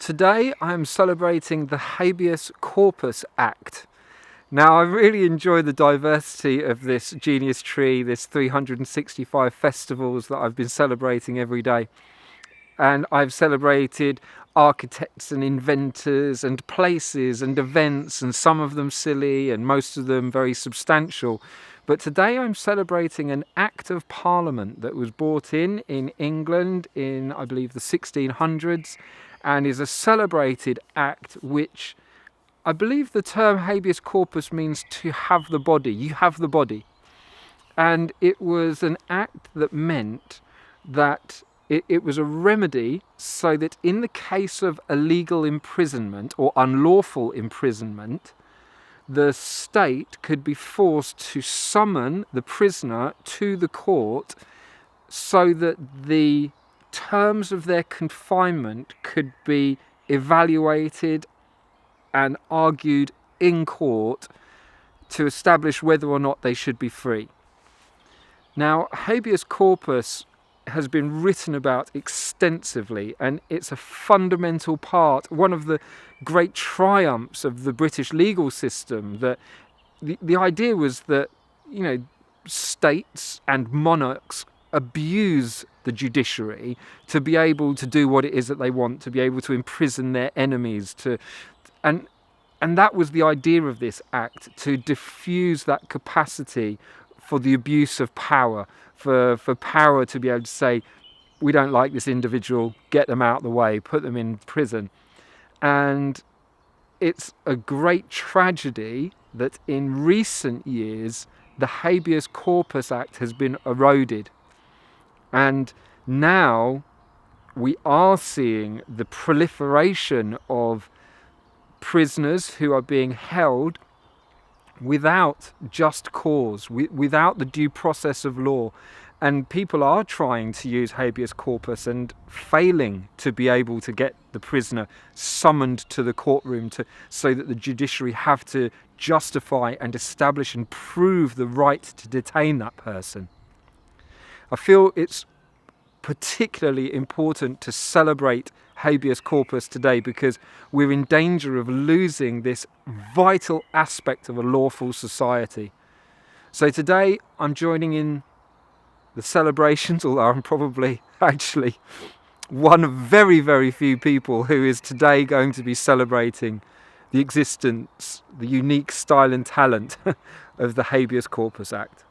Today I'm celebrating the Habeas Corpus Act. Now I really enjoy the diversity of this genius tree, this 365 festivals that I've been celebrating every day. And I've celebrated architects and inventors and places and events, and some of them silly and most of them very substantial. But today I'm celebrating an Act of Parliament that was brought in England in, I believe, the 1600s, and is a celebrated act which, I believe the term habeas corpus means to have the body. You have the body. And it was an act that meant that it was a remedy so that in the case of illegal imprisonment or unlawful imprisonment, the state could be forced to summon the prisoner to the court so that the terms of their confinement could be evaluated and argued in court to establish whether or not they should be free. Now, habeas corpus has been written about extensively, and it's a fundamental part, one of the great triumphs of the British legal system, that the idea was that, states and monarchs abuse the judiciary to be able to do what it is that they want, to be able to imprison their enemies, and that was the idea of this act, to diffuse that capacity for the abuse of power, for power to be able to say, we don't like this individual, get them out of the way, put them in prison. And it's a great tragedy that in recent years the Habeas Corpus Act has been eroded. And now we are seeing the proliferation of prisoners who are being held without just cause, without the due process of law. And people are trying to use habeas corpus and failing to be able to get the prisoner summoned to the courtroom so that the judiciary have to justify and establish and prove the right to detain that person. I feel it's particularly important to celebrate habeas corpus today because we're in danger of losing this vital aspect of a lawful society. So today I'm joining in the celebrations, although I'm probably actually one of very, very few people who is today going to be celebrating the existence, the unique style and talent of the Habeas Corpus Act.